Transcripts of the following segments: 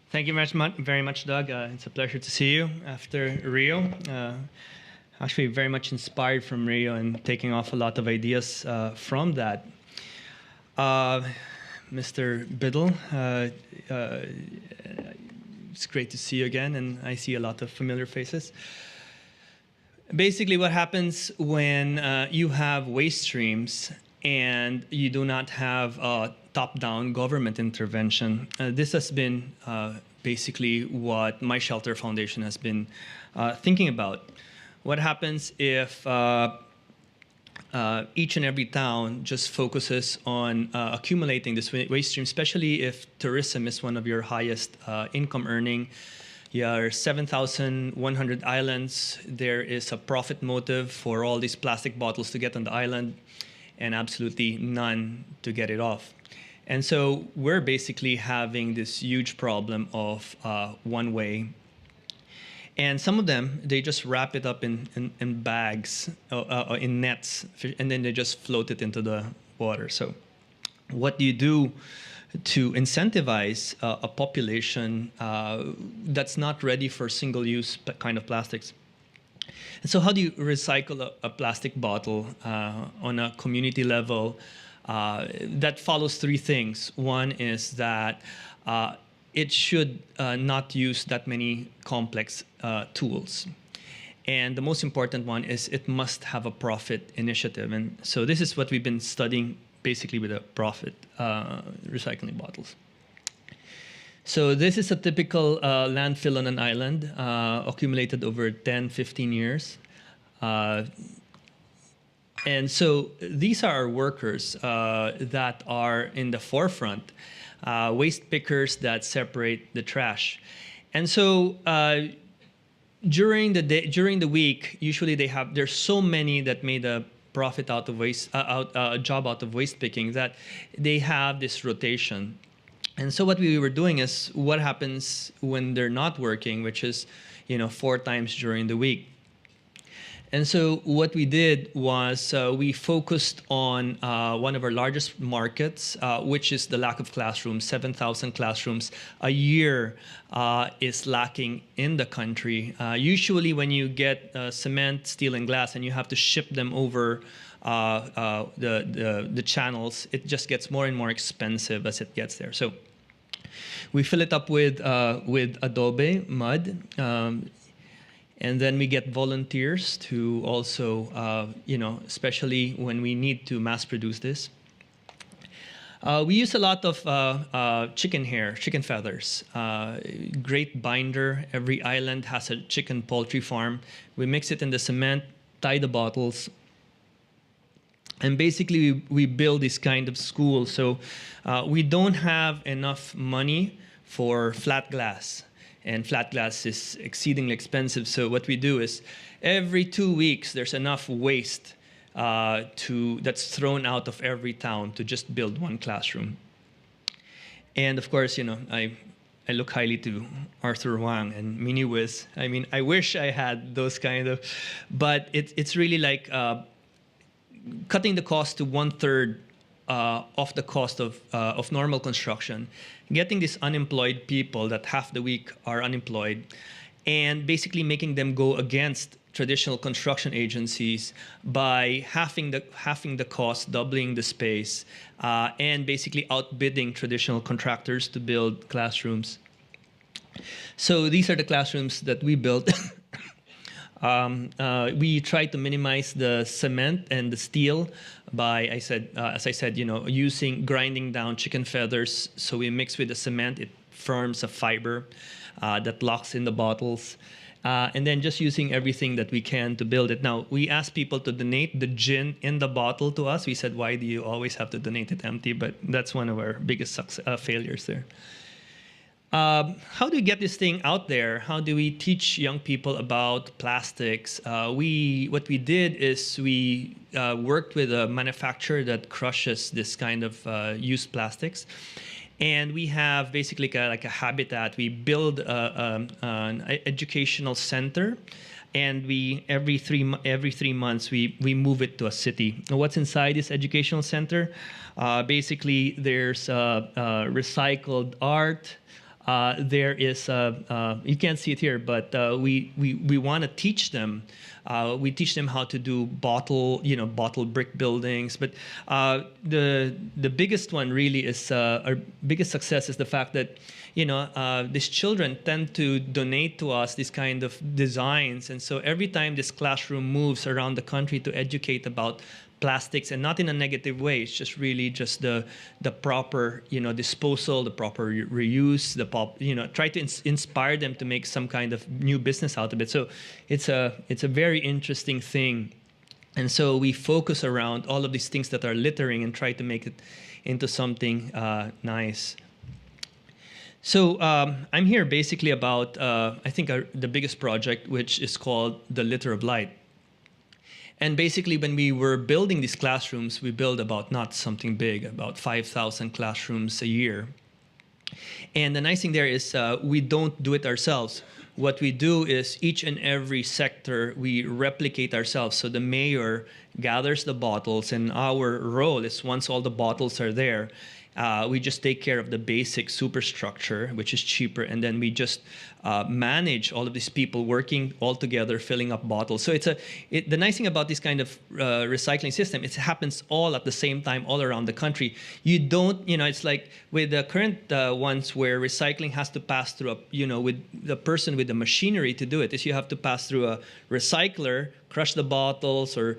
Thank you very much, Doug. It's a pleasure to see you after Rio. Actually, very much inspired from Rio and taking off a lot of ideas from that. Mr. Biddle, it's great to see you again, and I see a lot of familiar faces. Basically, what happens when you have waste streams and you do not have top-down government intervention? This has been basically what MyShelter Foundation has been thinking about. What happens if each and every town just focuses on accumulating this waste stream, especially if tourism is one of your highest income earning? Your 7,100 islands, there is a profit motive for all these plastic bottles to get on the island and absolutely none to get it off. And so we're basically having this huge problem of one way. And some of them, they just wrap it up in bags, in nets, and then they just float it into the water. So what do you do to incentivize a population that's not ready for single-use kind of plastics? And so how do you recycle a plastic bottle on a community level? That follows three things. One is that it should not use that many complex tools. And the most important one is it must have a profit initiative. And so this is what we've been studying basically with a profit recycling bottles. So this is a typical landfill on an island, accumulated over 10, 15 years. And so these are our workers that are in the forefront, waste pickers that separate the trash. And so during the week, usually there's so many that made a profit out of waste, job out of waste picking, that they have this rotation. And so what we were doing is what happens when they're not working, which is 4 times during the week. And so what we did was we focused on one of our largest markets, which is the lack of classrooms. 7,000 classrooms a year is lacking in the country. Usually when you get cement, steel, and glass and you have to ship them over the channels, it just gets more and more expensive as it gets there. So we fill it up with adobe, mud, and then we get volunteers to also, especially when we need to mass produce this. We use a lot of chicken hair, chicken feathers, great binder. Every island has a chicken poultry farm. We mix it in the cement, tie the bottles, and basically we build this kind of school. So we don't have enough money for flat glass. And flat glass is exceedingly expensive. So what we do is every 2 weeks, there's enough waste that's thrown out of every town to just build one classroom. And of course, I look highly to Arthur Wang and Mini Wiz. I mean, I wish I had those kind of, but it's really like cutting the cost to 1/3 of the cost of normal construction, getting these unemployed people that half the week are unemployed, and basically making them go against traditional construction agencies by halving the cost, doubling the space, and basically outbidding traditional contractors to build classrooms. So these are the classrooms that we built. We try to minimize the cement and the steel by, as I said, grinding down chicken feathers. So we mix with the cement, it forms a fiber that locks in the bottles. And then just using everything that we can to build it. Now, we asked people to donate the gin in the bottle to us. We said, why do you always have to donate it empty? But that's one of our biggest failures there. How do we get this thing out there? How do we teach young people about plastics? What we did is we worked with a manufacturer that crushes this kind of used plastics. And we have basically like a habitat. We build an educational center, and every three months we move it to a city. And what's inside this educational center? Basically, there's recycled art, there is, you can't see it here, but we want to teach them. We teach them how to do bottle brick buildings. But the biggest one really is, our biggest success is the fact that, these children tend to donate to us these kind of designs. And so every time this classroom moves around the country to educate about plastics, and not in a negative way, it's just really just the proper disposal, the proper reuse, try to inspire them to make some kind of new business out of it. So it's a very interesting thing. And so we focus around all of these things that are littering and try to make it into something nice. So I'm here basically about, I think, the biggest project, which is called the Litter of Light. And basically, when we were building these classrooms, we build about, not something big, about 5,000 classrooms a year. And the nice thing there is we don't do it ourselves. What we do is each and every sector, we replicate ourselves. So the mayor gathers the bottles, and our role is, once all the bottles are there, we just take care of the basic superstructure, which is cheaper, and then we just manage all of these people working all together, filling up bottles. So the nice thing about this kind of recycling system, it happens all at the same time all around the country. You don't, it's like with the current ones where recycling has to pass through with the person with the machinery to do it, is you have to pass through a recycler, crush the bottles, or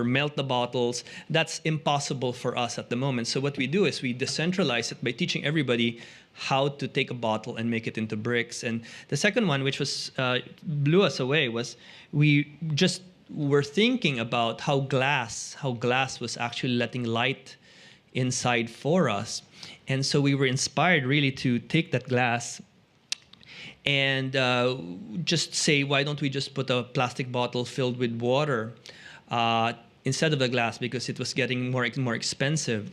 melt the bottles. That's impossible for us at the moment. So what we do is we decentralize it by teaching everybody how to take a bottle and make it into bricks. And the second one, which was blew us away, was we just were thinking about how glass was actually letting light inside for us. And so we were inspired really to take that glass and just say, why don't we just put a plastic bottle filled with water instead of the glass, because it was getting more expensive.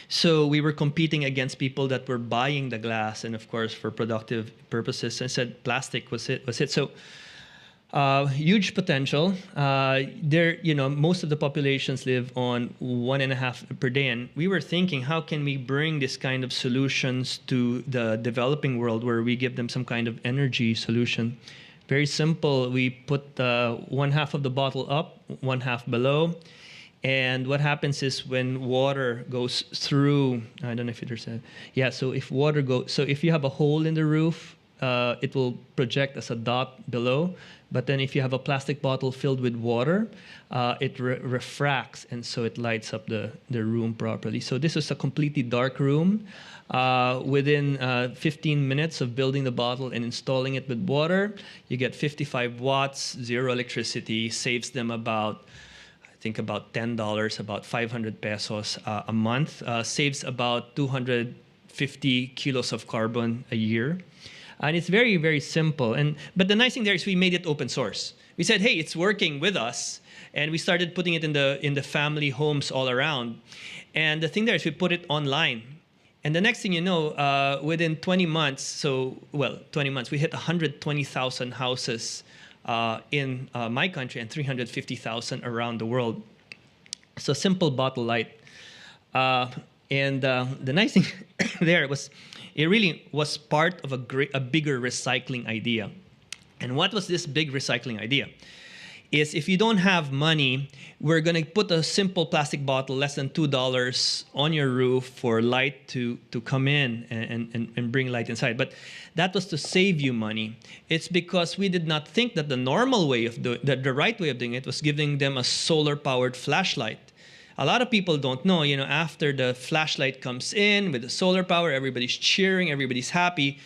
So we were competing against people that were buying the glass, and of course for productive purposes, I said plastic was it. So huge potential. Most of the populations live on 1.5 per day, and we were thinking, how can we bring this kind of solutions to the developing world, where we give them some kind of energy solution? Very simple. We put 1/2 of the bottle up, 1/2 below. And what happens is, when water goes through, I don't know if you understand. Yeah, so if if you have a hole in the roof, it will project as a dot below. But then if you have a plastic bottle filled with water, it refracts, and so it lights up the room properly. So this is a completely dark room. Within 15 minutes of building the bottle and installing it with water, you get 55 watts, zero electricity, saves them about $10, about 500 pesos a month, saves about 250 kilos of carbon a year. And it's very, very simple. But the nice thing there is we made it open source. We said, hey, it's working with us. And we started putting it in the family homes all around. And the thing there is we put it online. And the next thing you know, within 20 months, 20 months, we hit 120,000 houses in my country and 350,000 around the world. So simple bottle light. And the nice thing there was, it really was part of a bigger recycling idea. And what was this big recycling idea? Is if you don't have money, we're going to put a simple plastic bottle, less than $2, on your roof for light to come in and bring light inside. But that was to save you money. It's because we did not think that the normal way of doing, the right way of doing it was giving them a solar-powered flashlight. A lot of people don't know, after the flashlight comes in with the solar power, everybody's cheering, everybody's happy.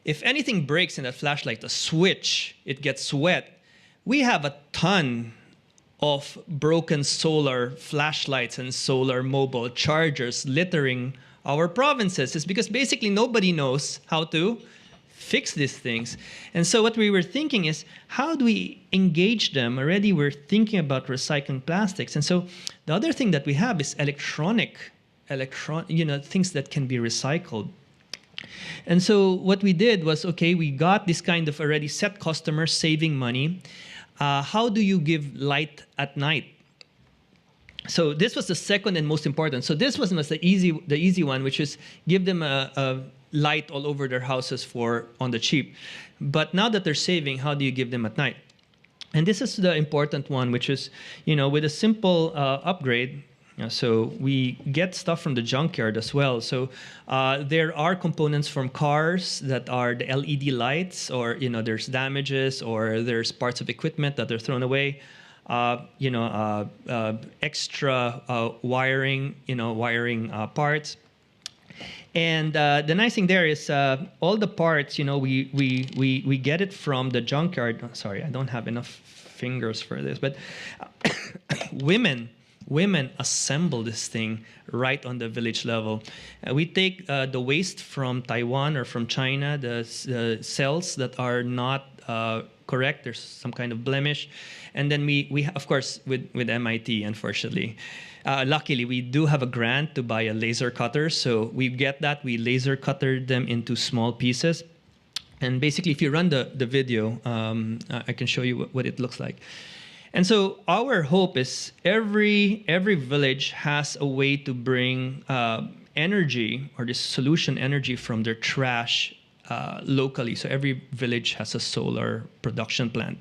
If anything breaks in that flashlight, a switch, it gets wet. We have a ton of broken solar flashlights and solar mobile chargers littering our provinces. It's because basically nobody knows how to fix these things. And so what we were thinking is, how do we engage them? Already we're thinking about recycling plastics. And so the other thing that we have is things that can be recycled. And so what we did was, okay, we got this kind of already set customers saving money. How do you give light at night? So this was the second and most important. So this was the easy one, which is give them a light all over their houses for on the cheap. But now that they're saving, how do you give them at night? And this is the important one, which is, with a simple upgrade. So we get stuff from the junkyard as well. So there are components from cars that are the LED lights, or there's damages, or there's parts of equipment that are thrown away. Extra wiring, parts. And the nice thing there is all the parts, we get it from the junkyard. Oh, sorry, I don't have enough fingers for this, but women assemble this thing right on the village level. We take the waste from Taiwan or from China, the cells that are not correct, there's some kind of blemish. And then we of course, with MIT, unfortunately, luckily, we do have a grant to buy a laser cutter. So we get that, we laser cutter them into small pieces. And basically, if you run the video, I can show you what it looks like. And so our hope is every village has a way to bring energy, or this solution energy, from their trash locally. So every village has a solar production plant.